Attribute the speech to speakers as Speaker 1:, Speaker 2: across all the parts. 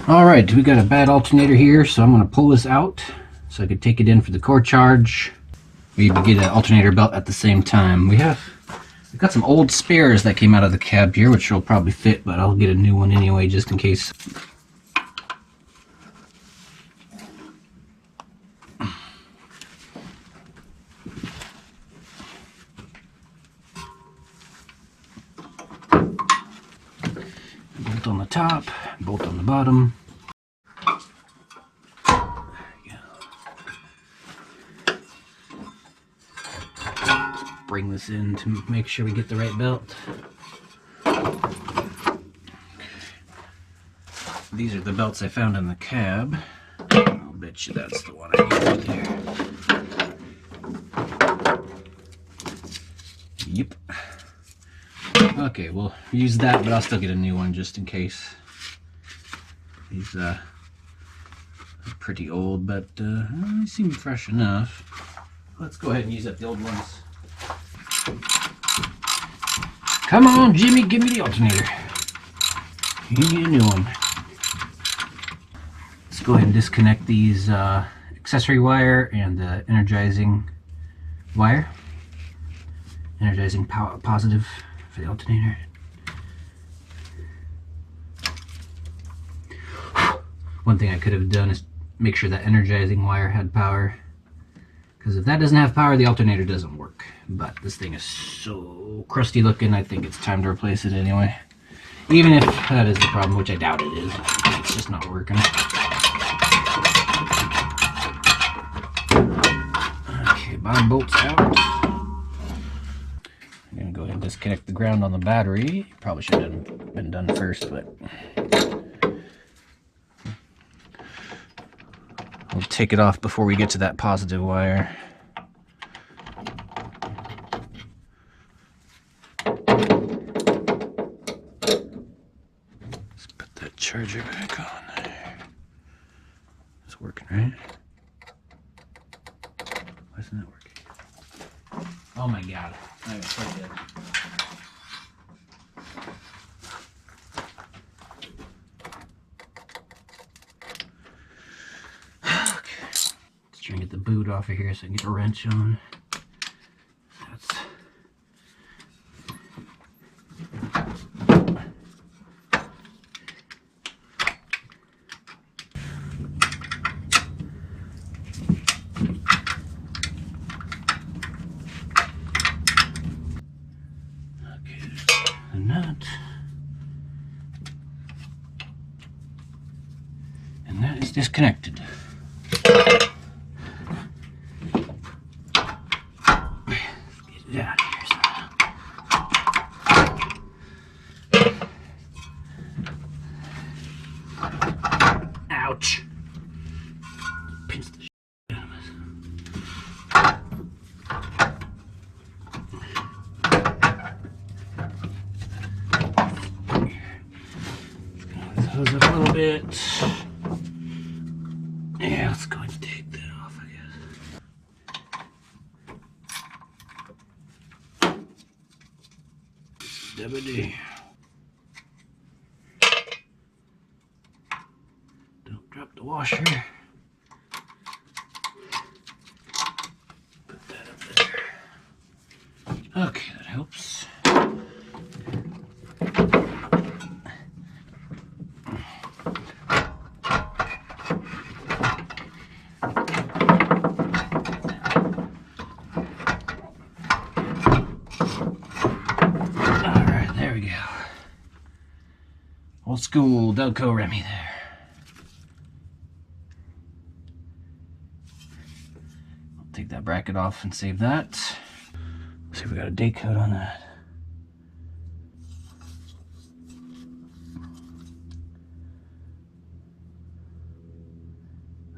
Speaker 1: Alright, we got a bad alternator here, so I'm going to pull this out so I can take it in for the core charge. Maybe get an alternator belt at the same time. We've got some old spares that came out of the cab here, which will probably fit, but I'll get a new one anyway just in case. Bolt on the top, bolt on the bottom. Bring this in to make sure we get the right belt. These are the belts I found in the cab. I'll bet you that's the one I need there. Yep. Okay, we'll use that, but I'll still get a new one just in case. These are pretty old, but they seem fresh enough. Let's go ahead and use up the old ones. Come on, Jimmy, give me the alternator. You need a new one. Let's go ahead and disconnect these accessory wire and the energizing wire. Energizing power positive for the alternator. One thing I could have done is make sure that energizing wire had power, because if that doesn't have power, the alternator doesn't work. But this thing is so crusty looking, I think it's time to replace it anyway. Even if that is the problem, which I doubt it is. It's just not working. Okay, bottom bolt's out. I'm going to go ahead and disconnect the ground on the battery. Probably should have been done first, but we'll take it off before we get to that positive wire. Let's put that charger back on there. It's working, right? Why isn't it working? Oh my god. I haven't plugged it. Okay. Let's try and get the boot off of here so I can get the wrench on. That's the nut, and that is disconnected. Let's get it out of here somehow. Ouch! Pinch the shit out of us. Hose up a little bit. Yeah, let's go ahead and take that off, I guess. WD. Don't drop the washer. Put that up there. Okay, that helps. Old school Delco Remy there. I'll take that bracket off and save that. Let's see if we got a date code on that.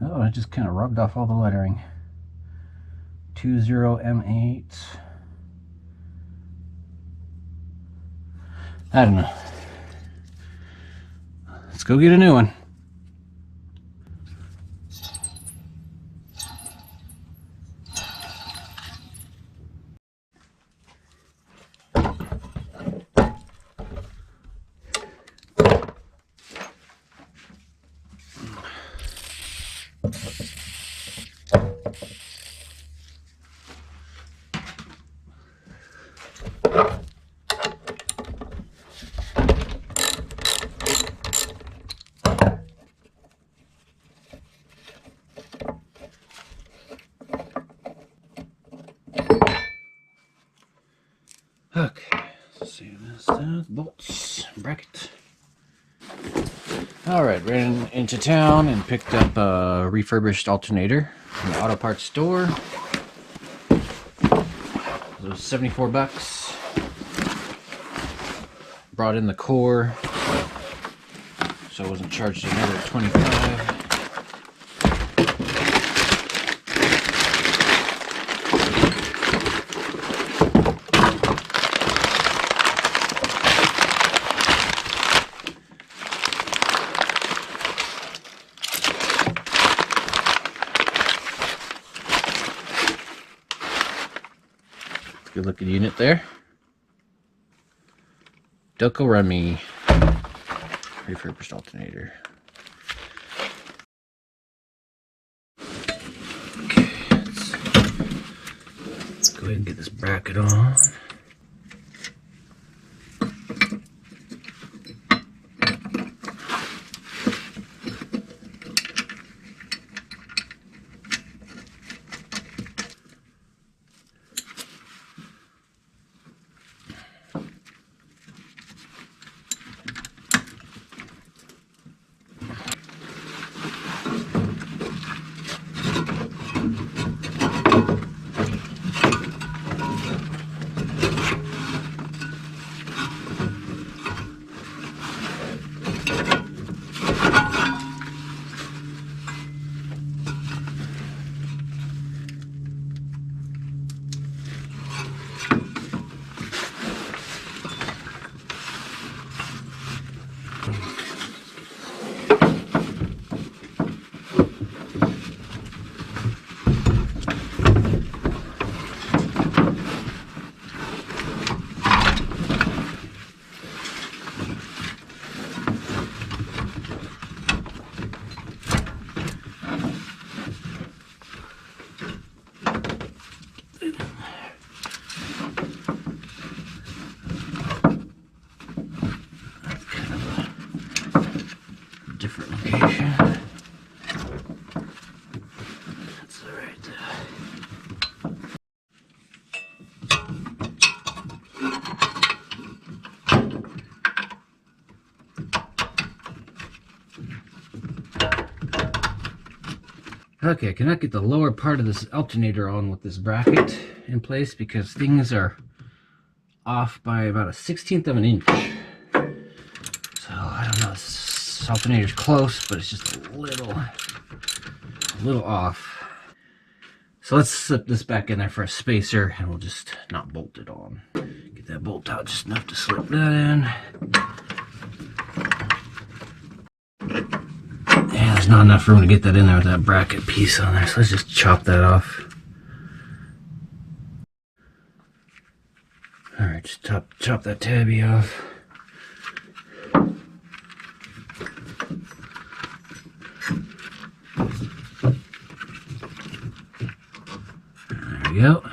Speaker 1: Oh, I just kind of rubbed off all the lettering. 20M8. I don't know. Let's go get a new one. Okay, let's see this bolts, bracket. Alright, ran into town and picked up a refurbished alternator from the auto parts store. It was 74 bucks. Brought in the core, so I wasn't charged another 25. Good looking unit there. Dokorami refurbished alternator. Okay, let's go ahead and get this bracket on. Different location. That's alright. Okay, I cannot get the lower part of this alternator on with this bracket in place because things are off by about a 1/16 of an inch. So I don't know. This alternator's close, but it's just a little off. So let's slip this back in there for a spacer, and we'll just not bolt it on. Get that bolt out just enough to slip that in. Yeah, there's not enough room to get that in there with that bracket piece on there, so let's just chop that off. Alright, just chop that tabby off. There we go.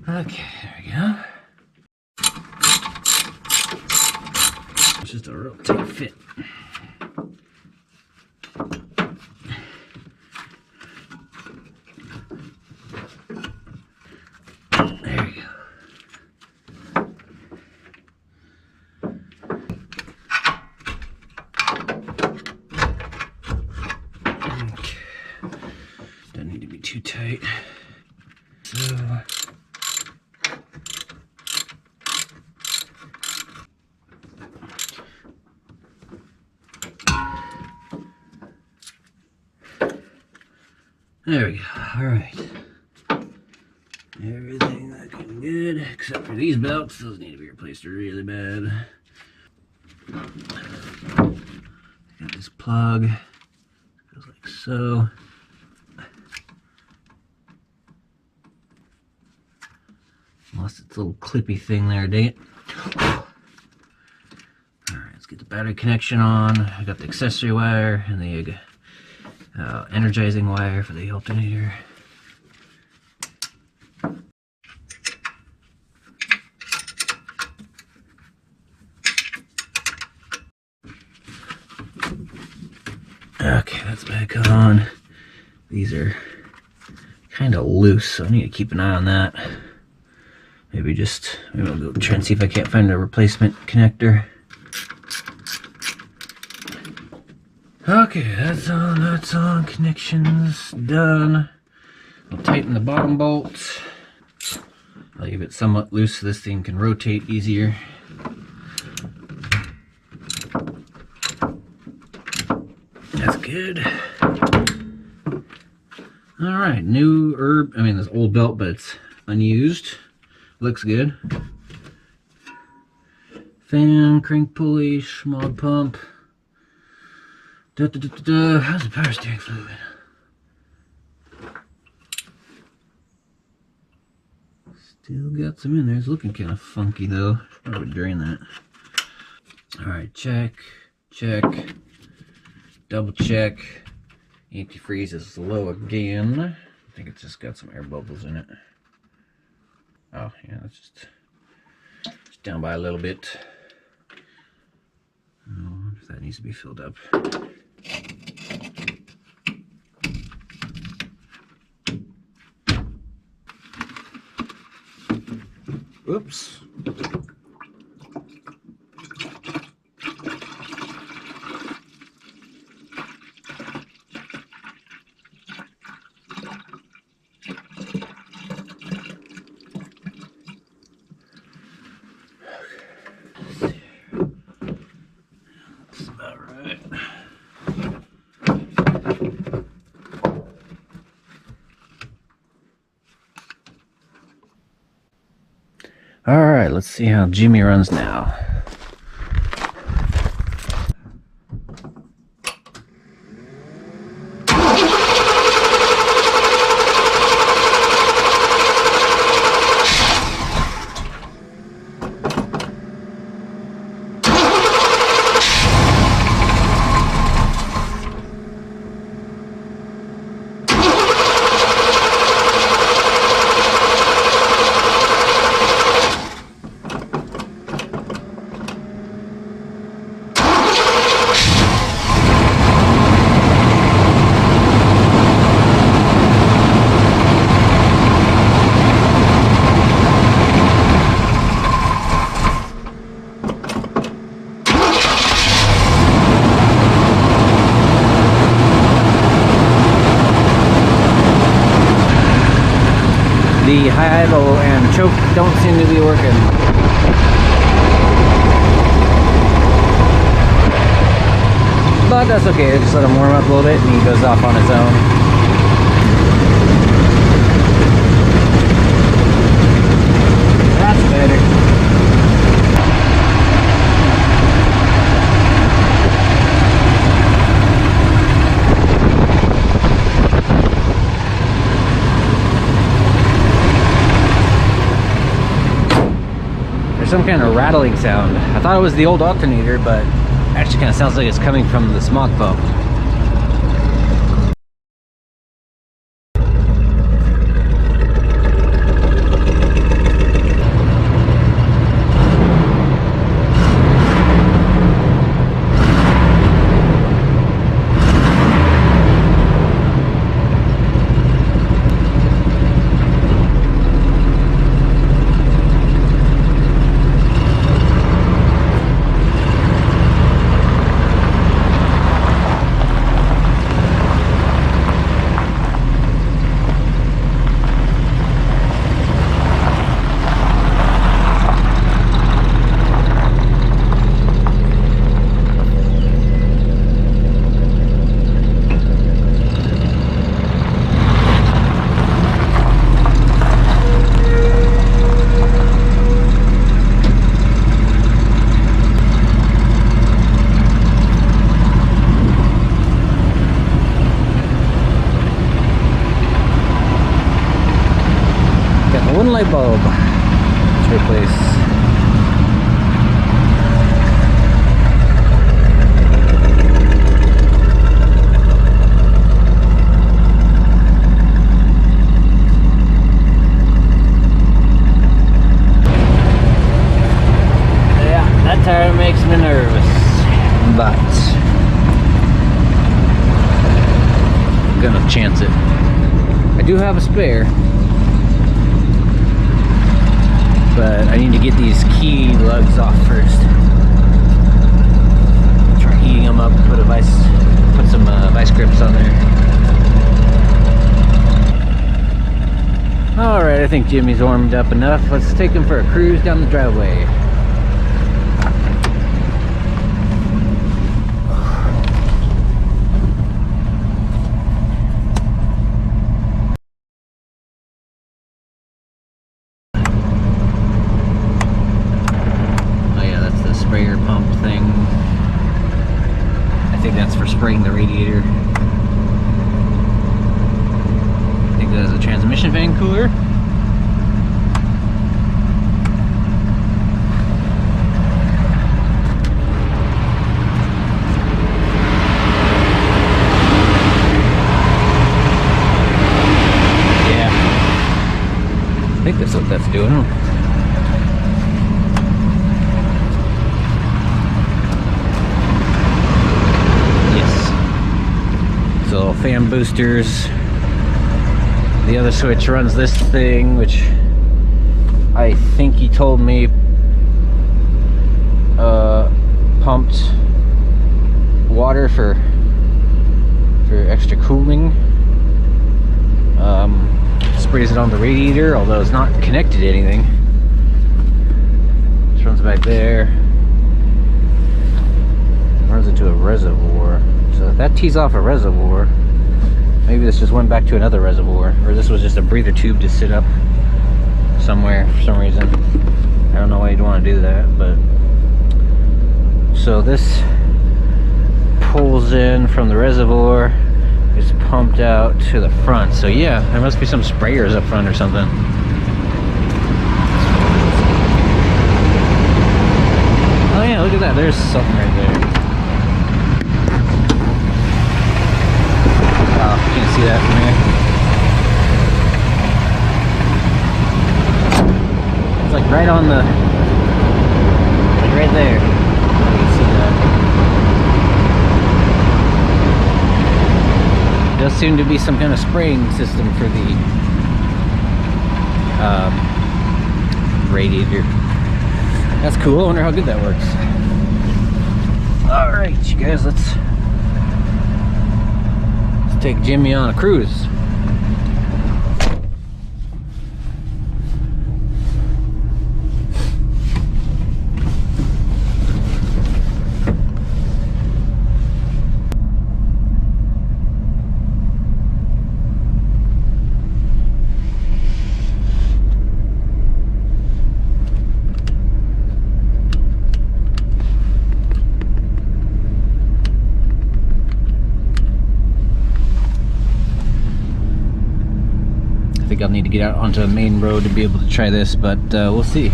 Speaker 1: Okay, there we go. It's just a real tight fit. There you go. Okay. Doesn't need to be too tight. So there we go. All right. Everything looking good, except for these belts. Those need to be replaced really bad. Got this plug. Goes like so. lost its little clippy thing there, dang it. Alright, let's get the battery connection on. I got the accessory wire and the energizing wire for the alternator. Okay, that's back on. These are kind of loose, so I need to keep an eye on that. Maybe I'll go try and see if I can't find a replacement connector. Okay, that's on, connections done. I'll tighten the bottom bolt. I'll leave it somewhat loose so this thing can rotate easier. That's good. Alright, this old belt, but it's unused. Looks good. Fan, crank pulley, schmog pump. How's the power steering fluid? Still got some in there. It's looking kind of funky though. Probably drain that. Alright, check. Double check. Antifreeze is low again. I think it's just got some air bubbles in it. Oh yeah, that's just down by a little bit. I wonder if that needs to be filled up. Oops. That's about right. All right, let's see how Jimmy runs now. The high idle and choke don't seem to be working. But that's okay, just let him warm up a little bit and he goes off on his own. That's better. Some kind of rattling sound. I thought it was the old alternator, but actually kind of sounds like it's coming from the smog pump. Light bulb. replace. Tire makes me nervous, but I'm gonna chance it. I do have a spare, but I need to get these key lugs off first. Try heating them up, put some vice grips on there. Alright, I think Jimmy's warmed up enough. Let's take him for a cruise down the driveway. Sprayer pump thing. I think that's for spraying the radiator. I think that is a transmission fan cooler. Yeah. I think that's what that's doing. Little fan boosters. The other switch runs this thing, which I think he told me pumped water for extra cooling. Sprays it on the radiator, although it's not connected to anything. Just runs back there. Runs into a reservoir. So if that tees off a reservoir, maybe this just went back to another reservoir, or this was just a breather tube to sit up somewhere for some reason. I don't know why you'd want to do that, but so this pulls in from the reservoir, it's pumped out to the front. So yeah, there must be some sprayers up front or something. Oh yeah, look at that, there's something right there. Can't see that from here. It's like right on the, like right there. You can see that. It does seem to be some kind of spraying system for the radiator. That's cool. I wonder how good that works. All right, you guys, let's take Jimmy on a cruise. I think I'll need to get out onto the main road to be able to try this, but we'll see.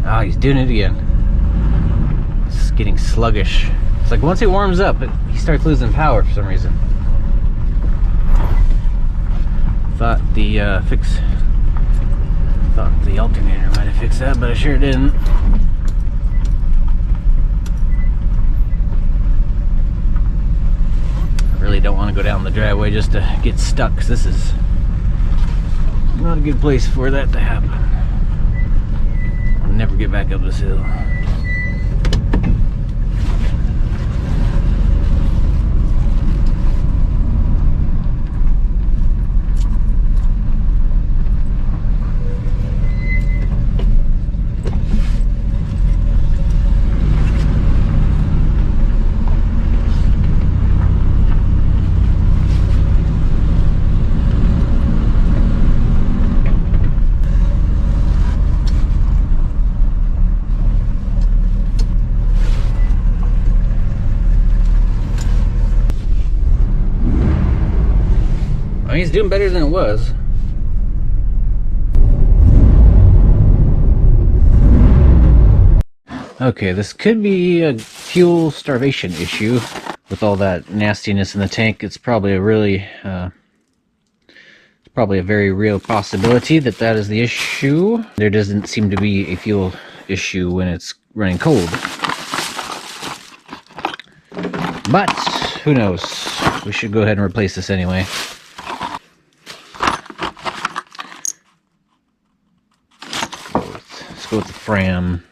Speaker 1: Ah, he's doing it again. It's getting sluggish. It's like once it warms up, he starts losing power for some reason. Thought the alternator might have fixed that, but it sure didn't. Really don't want to go down the driveway just to get stuck, because this is not a good place for that to happen. I'll never get back up this hill. mean, he's doing better than it was. Okay, this could be a fuel starvation issue. With all that nastiness in the tank, it's probably a really, probably a very real possibility that that is the issue. There doesn't seem to be a fuel issue when it's running cold. But, who knows? We should go ahead and replace this anyway. Let's go with the Fram.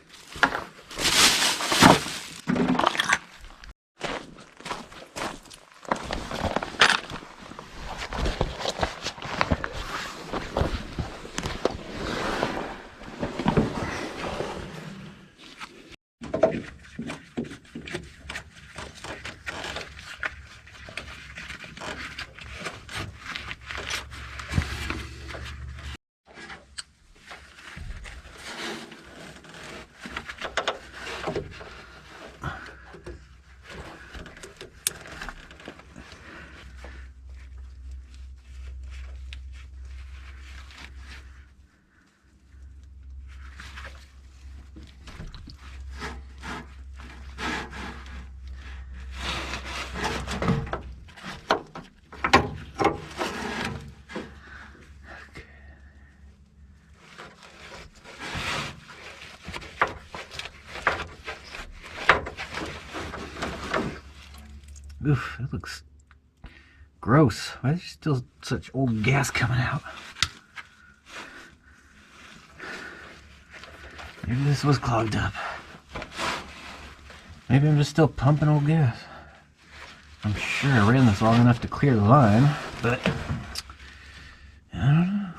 Speaker 1: Oof, that looks gross. Why is there still such old gas coming out? Maybe this was clogged up. Maybe I'm just still pumping old gas. I'm sure I ran this long enough to clear the line, but I don't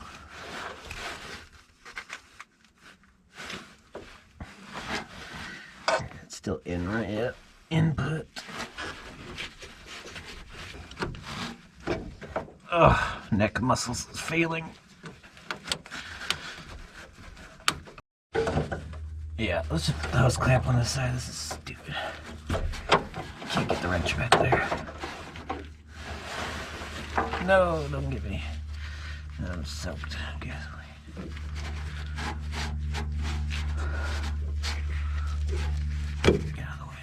Speaker 1: know. It's still in right yet. Input. Ugh, neck muscles is failing. Yeah, let's just put the hose clamp on this side. This is stupid. Can't get the wrench back there. No, don't get me. I'm soaked in gasoline. Get out of the way.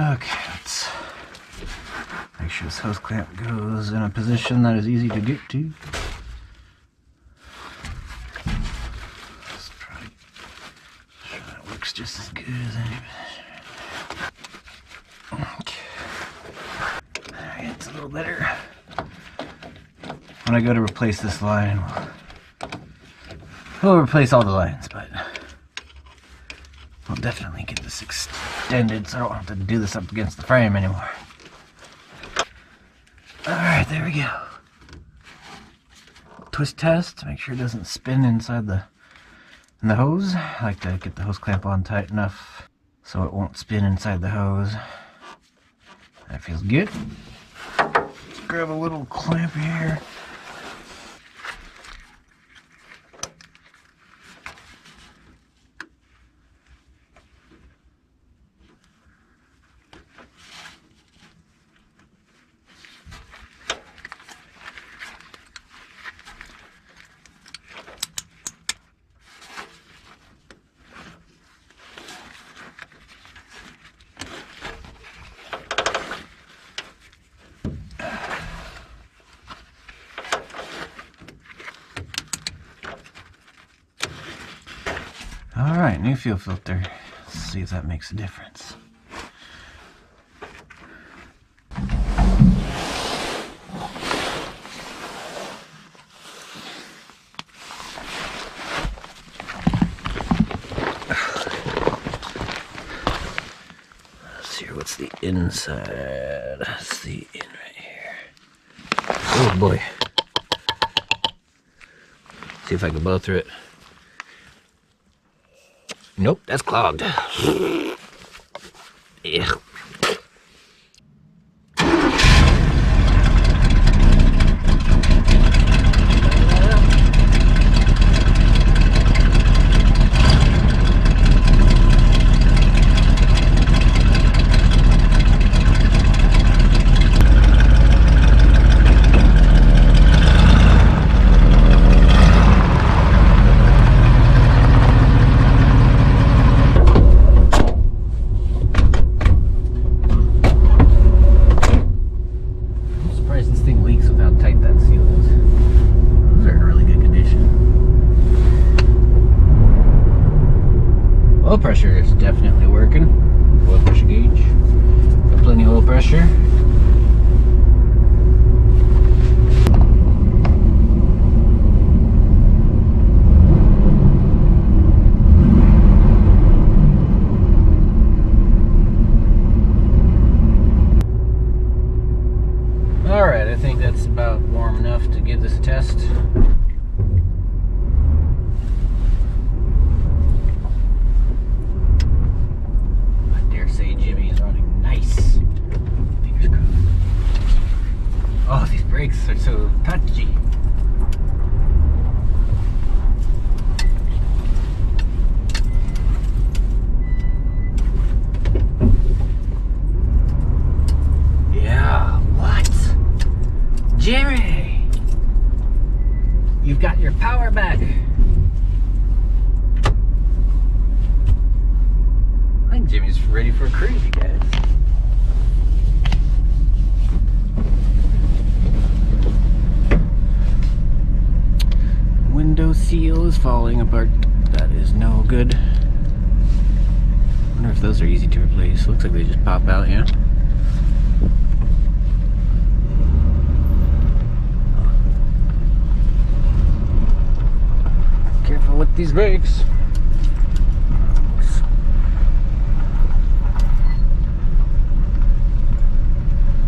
Speaker 1: Okay, let's make sure this hose clamp goes in a position that is easy to get to. Let's try that works just as good as any position. Okay. Alright, it's a little better. When I go to replace this line, we'll replace all the lines, but we'll definitely get this extended so I don't have to do this up against the frame anymore. Alright, there we go. Twist test to make sure it doesn't spin inside the hose. I like to get the hose clamp on tight enough so it won't spin inside the hose. That feels good. Let's grab a little clamp here. Alright, new fuel filter. Let's see if that makes a difference. Let's see, what's the inside? That's the in right here. Oh boy. See if I can blow through it. Nope, that's clogged. Yeah. Oil pressure is definitely working. Oil pressure gauge. Got plenty of oil pressure. Alright, I think that's about warm enough to give this a test. I dare say Jimmy is running nice. Fingers crossed. Oh, these brakes are so touchy. Jimmy, you've got your power back. I think Jimmy's ready for a cruise, you guys. Window seal is falling apart. That is no good. I wonder if those are easy to replace. Looks like they just pop out, yeah. Careful with these brakes.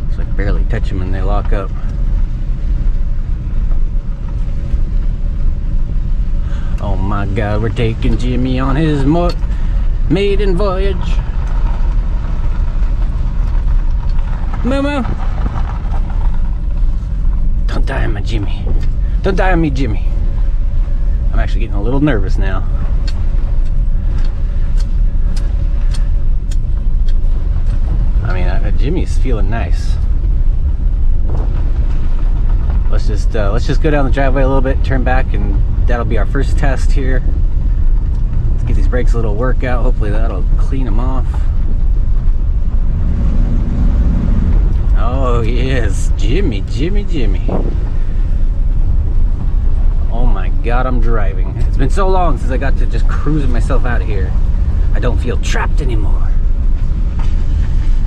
Speaker 1: It's like barely touch them and they lock up. Oh my God, we're taking Jimmy on his maiden voyage. Mama, don't die on me, Jimmy. Don't die on me, Jimmy. I'm actually getting a little nervous now. I mean, Jimmy's feeling nice. Let's just go down the driveway a little bit, turn back, and that'll be our first test here. Let's get these brakes a little workout. Hopefully that'll clean them off. Oh yes, Jimmy, Jimmy, Jimmy. Oh my God, I'm driving. It's been so long since I got to just cruising myself out of here. I don't feel trapped anymore.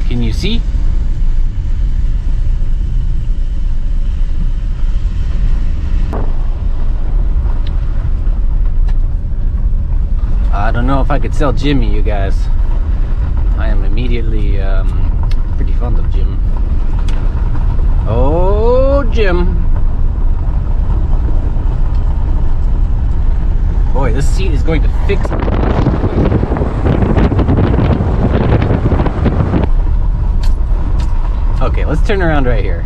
Speaker 1: Can you see? I don't know if I could sell Jimmy, you guys. I am immediately pretty fond of Jim. Oh, Jim. Boy, this seat is going to fix it. Okay, let's turn around right here.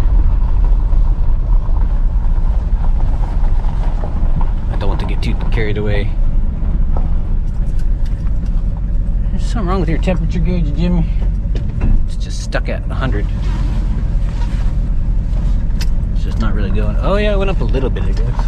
Speaker 1: I don't want to get too carried away. There's something wrong with your temperature gauge, Jimmy. It's just stuck at 100. It's just not really going. Oh yeah, it went up a little bit, I guess.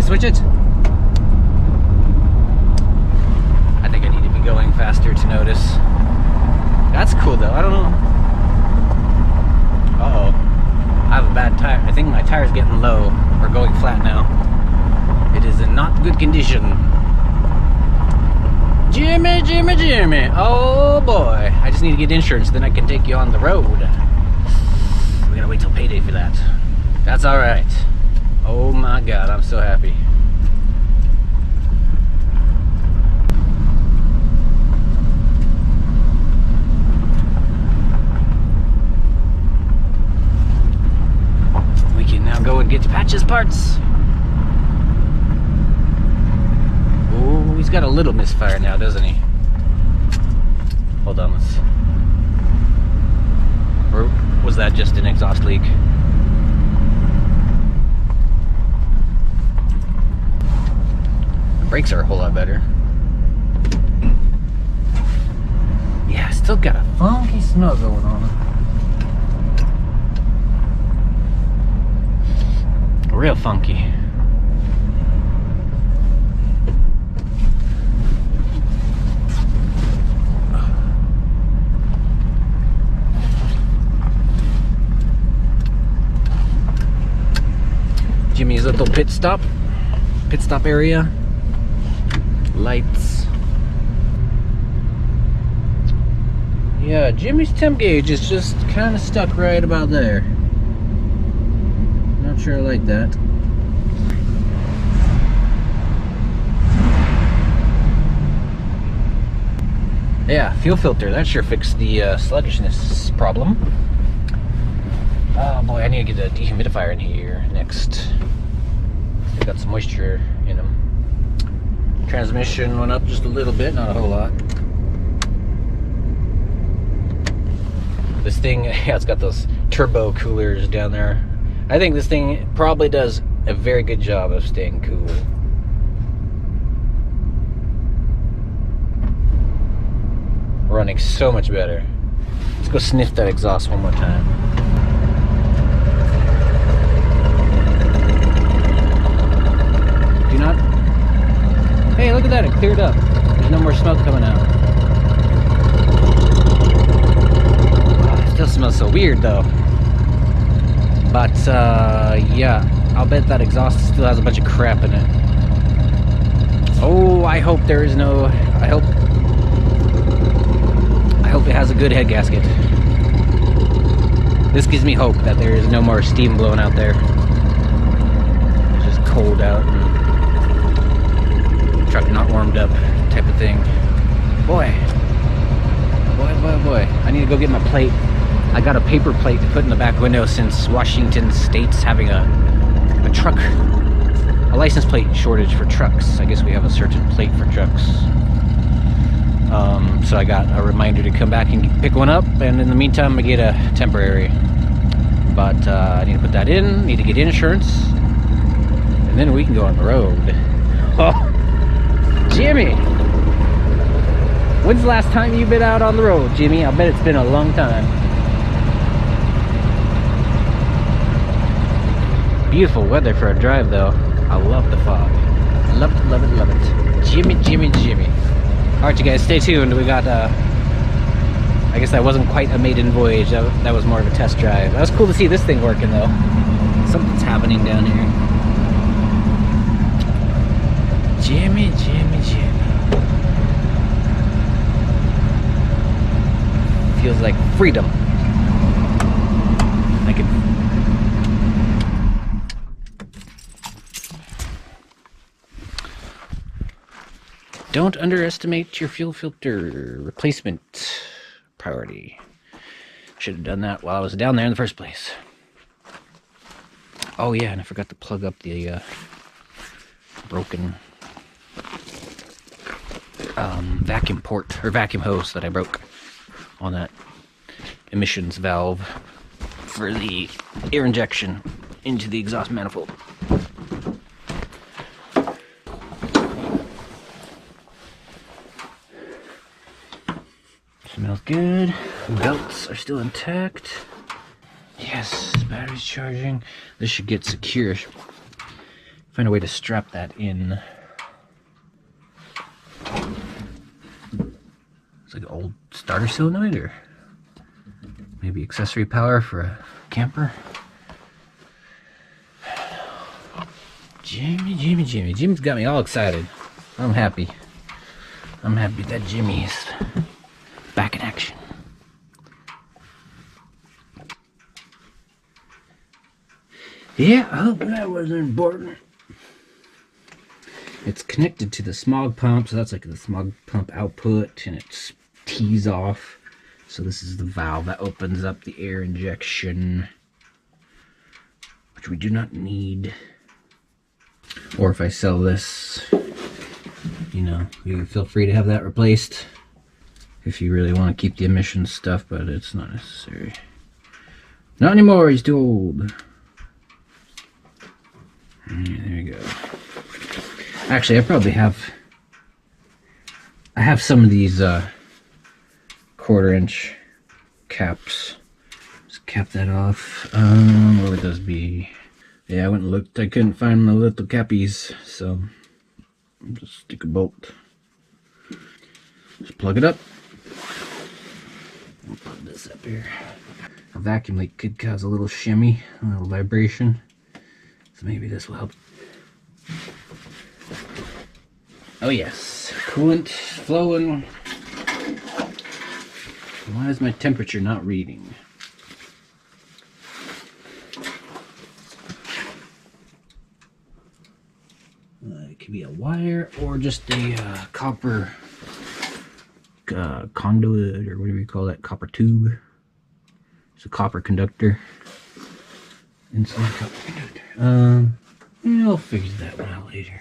Speaker 1: Switch it. I think I need to be going faster to notice. That's cool though. I don't know. Uh-oh. I have a bad tire. I think my tire's getting low. We're going flat now. It is in not good condition. Jimmy, Jimmy, Jimmy. Oh boy. I just need to get insurance, then I can take you on the road. We're gonna wait till payday for that. That's alright. Oh my God, I'm so happy. We can now go and get Patch's parts. Oh, he's got a little misfire now, doesn't he? Hold on, let's... Or was that just an exhaust leak? Brakes are a whole lot better. Yeah, still got a funky smell going on. Real funky. Jimmy's little pit stop area. Lights. Yeah, Jimmy's temp gauge is just kind of stuck right about there. Not sure I like that. Yeah, fuel filter. That sure fixed the sluggishness problem. Oh boy, I need to get a dehumidifier in here next. They got some moisture in them. Transmission went up just a little bit, not a whole lot. This thing, yeah, it's got those turbo coolers down there. I think this thing probably does a very good job of staying cool. Running so much better. Let's go sniff that exhaust one more time. Do not. Hey, look at that, it cleared up. There's no more smoke coming out. Oh, it still smells so weird though. But yeah, I'll bet that exhaust still has a bunch of crap in it. Oh, I hope there is no, I hope it has a good head gasket. This gives me hope that there is no more steam blowing out there. It's just cold out and truck not warmed up type of thing. Boy, I need to go get my plate. I got a paper plate to put in the back window since Washington State's having a license plate shortage for trucks. I guess we have a certain plate for trucks. So I got a reminder to come back and pick one up, and in the meantime I get a temporary. But I need to put that in, need to get insurance, and then we can go on the road. Oh, Jimmy! When's the last time you've been out on the road, Jimmy? I bet it's been a long time. Beautiful weather for a drive though. I love the fog. Love it, love it, love it. Jimmy. Alright you guys, stay tuned. We got, I guess that wasn't quite a maiden voyage. That was more of a test drive. That was cool to see this thing working though. Something's happening down here. Jimmy. Feels like freedom. I can... Don't underestimate your fuel filter replacement priority. Should have done that while I was down there in the first place. Oh yeah, and I forgot to plug up the broken vacuum port, or vacuum hose that I broke on that emissions valve for the air injection into the exhaust manifold. Smells good. Belts are still intact. Yes, battery's charging. This should get secure. Find a way to strap that in. It's like an old starter solenoid, or maybe accessory power for a camper. Jimmy's got me all excited. I'm happy. I'm happy that Jimmy's back in action. Yeah, I hope that wasn't important. It's connected to the smog pump, so that's like the smog pump output, and it's tees off. So this is the valve that opens up the air injection, which we do not need. Or if I sell this, you know, you feel free to have that replaced if you really want to keep the emissions stuff, but it's not necessary. Not anymore, he's too old. Yeah, there you go. Actually, I have some of these 1/4" caps. Just cap that off. What would those be? Yeah, I went and looked. I couldn't find the little cappies, so just stick a bolt. Just plug it up. I'll put this up here. A vacuum leak could cause a little shimmy, a little vibration, so maybe this will help. Oh yes, coolant flowing. Why is my temperature not reading? It could be a wire or just a copper conduit, or whatever you call that, copper tube. It's a copper conductor. Inside copper conductor. Yeah, I'll figure that one out later.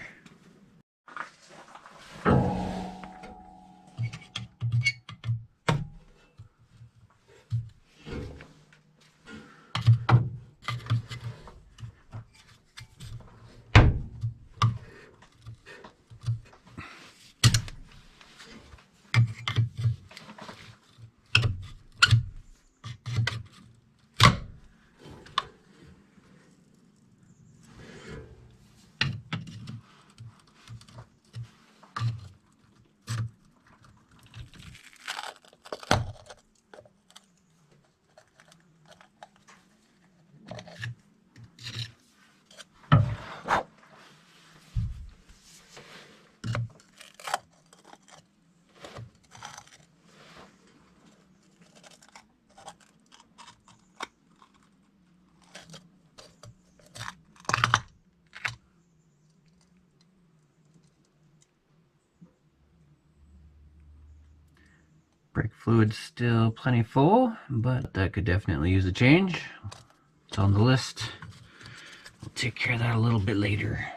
Speaker 1: Brake fluid's still plenty full, but that could definitely use a change. It's on the list. We'll take care of that a little bit later.